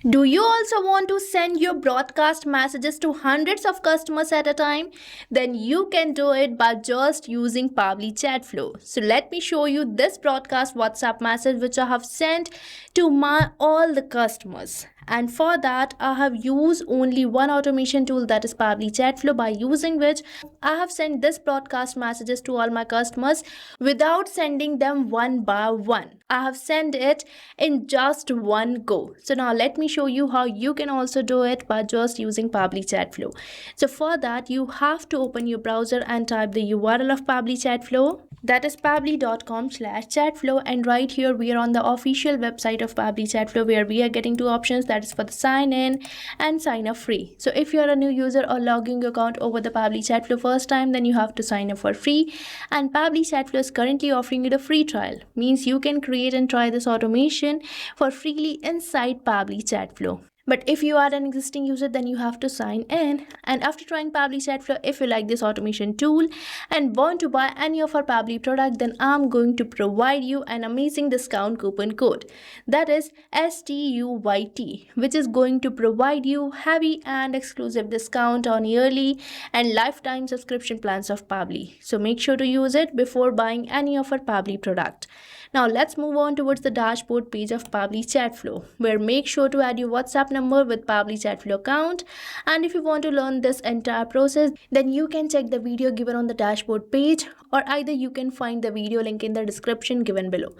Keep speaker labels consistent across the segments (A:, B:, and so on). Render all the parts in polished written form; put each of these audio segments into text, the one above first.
A: Do you also want to send your broadcast messages to hundreds of customers at a time? Then you can do it by just using Pabbly Chatflow. So let me show you this broadcast WhatsApp message which I have sent to my all the customers. And for that, I have used only one automation tool, that is Pabbly Chatflow, by using which I have sent this broadcast messages to all my customers without sending them one by one. I have sent it in just one go. So now let me show you how you can also do it by just using Pabbly Chatflow. So for that, you have to open your browser and type the URL of Pabbly Chatflow. That is pabbly.com/chatflow, and right here we are on the official website of Pabbly Chatflow, where we are getting two options, that is for the sign in and sign up free. So if you are a new user or logging your account over the Pabbly Chatflow first time, then you have to sign up for free, and Pabbly Chatflow is currently offering you the free trial, means you can create and try this automation for freely inside Pabbly Chatflow. But if you are an existing user, then you have to sign in. And after trying Pabbly Chatflow, if you like this automation tool and want to buy any of our Pabbly product, then I'm going to provide you an amazing discount coupon code, that is STUYT, which is going to provide you heavy and exclusive discount on yearly and lifetime subscription plans of Pabbly. So make sure to use it before buying any of our Pabbly product. Now let's move on towards the dashboard page of Pabbly Chatflow, where make sure to add your WhatsApp number with Pabbly Chatflow account. And if you want to learn this entire process, then you can check the video given on the dashboard page, or either you can find the video link in the description given below.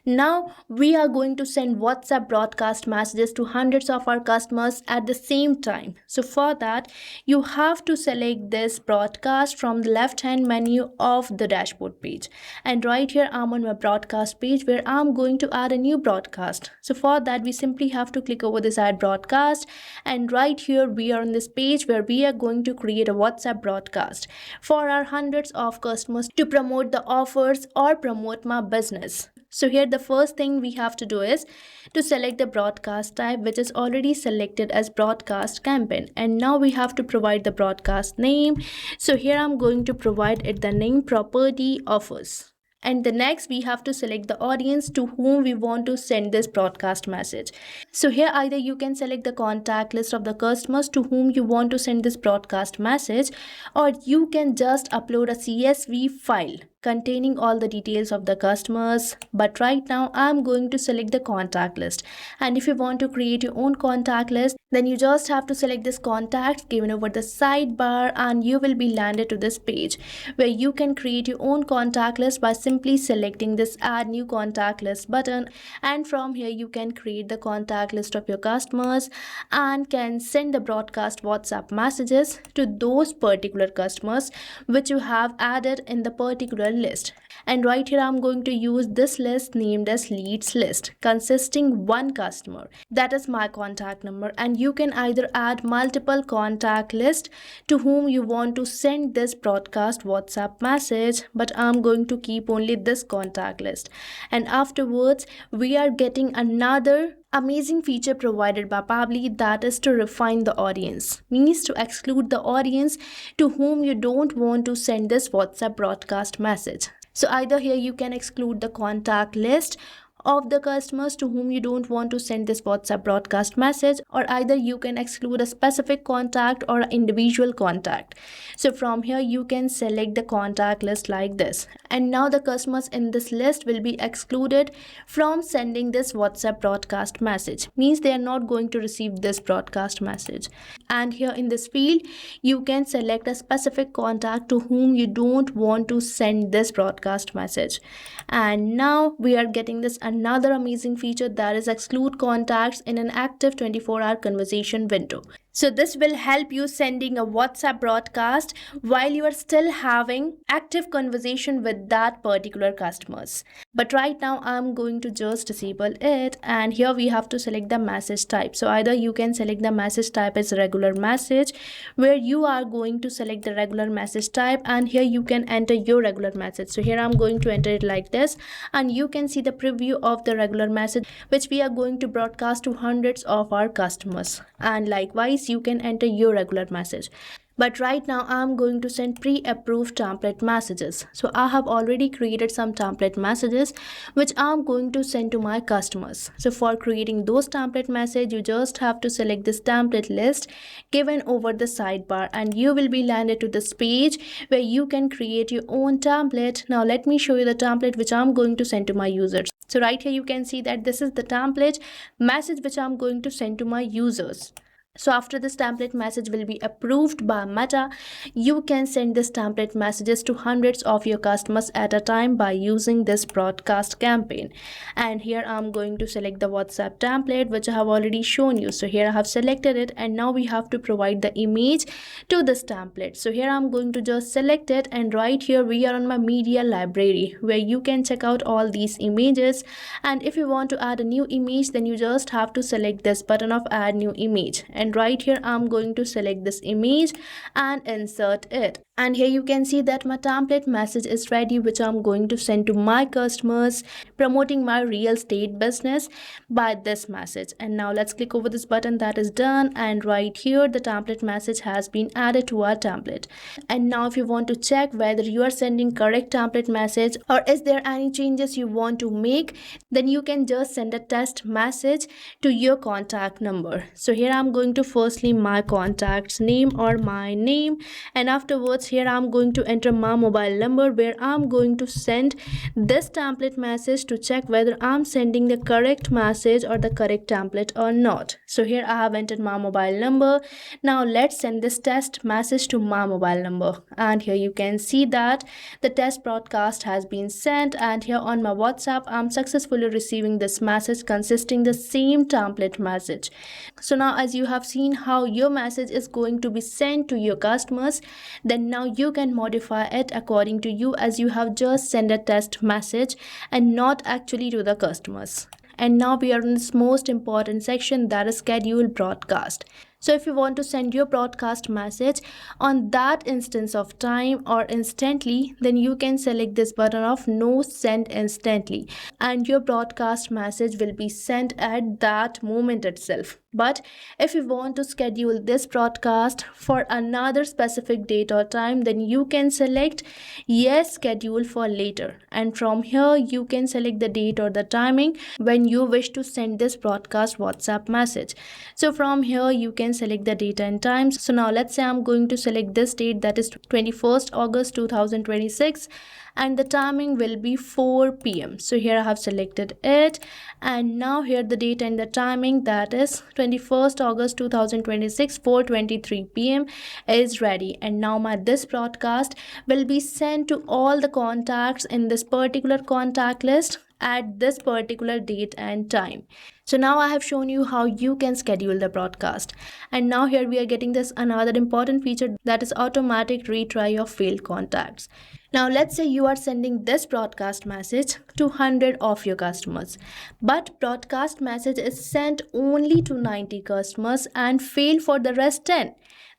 A: Now we are going to send WhatsApp broadcast messages to hundreds of our customers at the same time. So for that, you have to select this broadcast from the left hand menu of the dashboard page, and right here I'm on my broadcast page where I'm going to add a new broadcast. So for that, we simply have to click over this add broadcast, and right here we are on this page where we are going to create a WhatsApp broadcast for our hundreds of customers to promote the offers or promote my business. So here the first thing we have to do is to select the broadcast type, which is already selected as broadcast campaign, and now we have to provide the broadcast name. So here I'm going to provide it the name property offers. And the next we have to select the audience to whom we want to send this broadcast message. So here either you can select the contact list of the customers to whom you want to send this broadcast message, or you can just upload a CSV file containing all the details of the customers. But right now I'm going to select the contact list, and if you want to create your own contact list, then you just have to select this contact given over the sidebar, and you will be landed to this page where you can create your own contact list by simply selecting this add new contact list button. And from here you can create the contact list of your customers and can send the broadcast WhatsApp messages to those particular customers which you have added in the particular list. And right here I'm going to use this list named as leads list, consisting one customer, that is my contact number, and you can either add multiple contact list to whom you want to send this broadcast WhatsApp message, but I'm going to keep only this contact list. And afterwards we are getting another amazing feature provided by Pabbly, that is to refine the audience, means to exclude the audience to whom you don't want to send this WhatsApp broadcast message. So either here you can exclude the contact list of the customers to whom you don't want to send this WhatsApp broadcast message, or either you can exclude a specific contact or an individual contact. So from here you can select the contact list like this, and now the customers in this list will be excluded from sending this WhatsApp broadcast message, means they are not going to receive this broadcast message. And here in this field you can select a specific contact to whom you don't want to send this broadcast message. And now we are getting this another amazing feature, that is exclude contacts in an active 24-hour conversation window. So this will help you sending a WhatsApp broadcast while you are still having active conversation with that particular customers. But right now I'm going to just disable it, and here we have to select the message type. So either you can select the message type as regular message, where you are going to select the regular message type, and here you can enter your regular message. So here I'm going to enter it like this, and you can see the preview of the regular message which we are going to broadcast to hundreds of our customers. And likewise you can enter your regular message. But right now I'm going to send pre-approved template messages. So I have already created some template messages which I'm going to send to my customers. So for creating those template messages, you just have to select this template list given over the sidebar and you will be landed to this page where you can create your own template. Now let me show you the template which I'm going to send to my users. So right here you can see that this is the template message which I'm going to send to my users. So after this template message will be approved by Meta, you can send this template messages to hundreds of your customers at a time by using this broadcast campaign. And here I'm going to select the WhatsApp template which I have already shown you. So here I have selected it and now we have to provide the image to this template. So here I'm going to just select it and right here we are on my media library where you can check out all these images. And if you want to add a new image, then you just have to select this button of add new image. And right here I'm going to select this image and insert it. And here you can see that my template message is ready which I'm going to send to my customers promoting my real estate business by this message. And now let's click over this button. That is done, and right here the template message has been added to our template. And now if you want to check whether you are sending correct template message or is there any changes you want to make, then you can just send a test message to your contact number. So here I'm going to firstly my contact's name or my name, and afterwards here I'm going to enter my mobile number where I'm going to send this template message to check whether I'm sending the correct message or the correct template or not. So here I have entered my mobile number. Now let's send this test message to my mobile number, and here you can see that the test broadcast has been sent, and here on my WhatsApp I'm successfully receiving this message consisting the same template message. So now as you have seen how your message is going to be sent to your customers, then now you can modify it according to you as you have just sent a test message and not actually to the customers. And now we are in this most important section, that is schedule broadcast. So if you want to send your broadcast message on that instance of time or instantly, then you can select this button of no send instantly and your broadcast message will be sent at that moment itself. But if you want to schedule this broadcast for another specific date or time, then you can select yes schedule for later, and from here you can select the date or the timing when you wish to send this broadcast WhatsApp message. So from here you can select the date and times. So now let's say I'm going to select this date, that is 21st August 2026, and the timing will be 4 p.m. So here I have selected it, and now here the date and the timing, that is 21st August 2026 4:23 p.m. is ready. And now my this broadcast will be sent to all the contacts in this particular contact list at this particular date and time. So now I have shown you how you can schedule the broadcast, and now here we are getting this another important feature, that is automatic retry of failed contacts. Now let's say you are sending this broadcast message to 100 of your customers, but broadcast message is sent only to 90 customers and fail for the rest 10.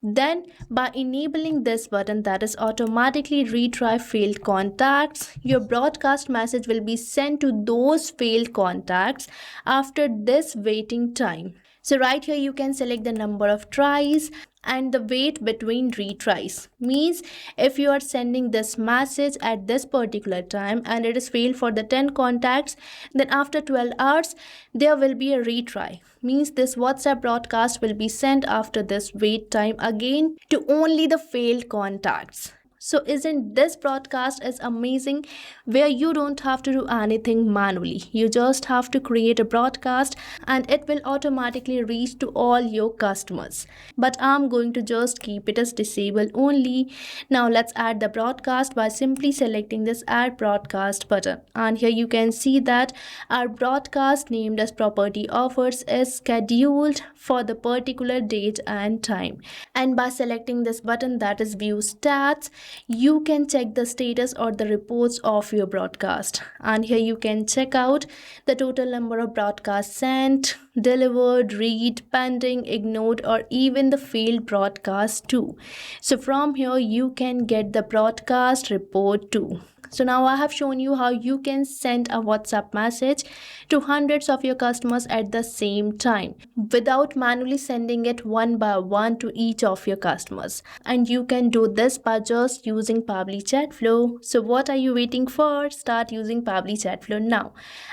A: Then by enabling this button, that is automatically retry failed contacts, your broadcast message will be sent to those failed contacts after this waiting time. So right here you can select the number of tries and the wait between retries. Means if you are sending this message at this particular time and it is failed for the 10 contacts, then after 12 hours there will be a retry. Means this WhatsApp broadcast will be sent after this wait time again to only the failed contacts. So isn't this broadcast is amazing, where you don't have to do anything manually. You just have to create a broadcast and it will automatically reach to all your customers. But I'm going to just keep it as disabled only. Now let's add the broadcast by simply selecting this add broadcast button. And here you can see that our broadcast named as property offers is scheduled for the particular date and time. And by selecting this button, that is view stats, you can check the status or the reports of your broadcast. And here you can check out the total number of broadcasts sent, delivered, read, pending, ignored, or even the failed broadcast too. So from here you can get the broadcast report too. So now I have shown you how you can send a WhatsApp message to hundreds of your customers at the same time without manually sending it one by one to each of your customers. And you can do this by just using Pabbly Chatflow. So what are you waiting for? Start using Pabbly Chatflow now.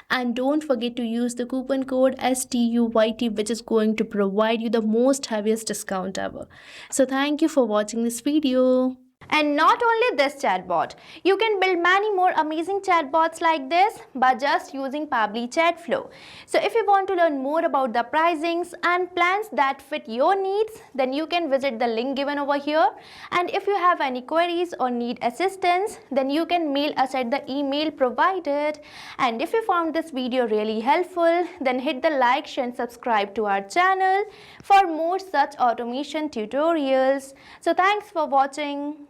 A: And don't forget to use the coupon code STUYT, which is going to provide you the most heaviest discount ever. So thank you for watching this video.
B: And not only this chatbot, you can build many more amazing chatbots like this by just using Pabbly Chatflow. So if you want to learn more about the pricings and plans that fit your needs, then you can visit the link given over here. And if you have any queries or need assistance, then you can mail us at the email provided. And if you found this video really helpful, then hit the like, share and subscribe to our channel for more such automation tutorials. So thanks for watching.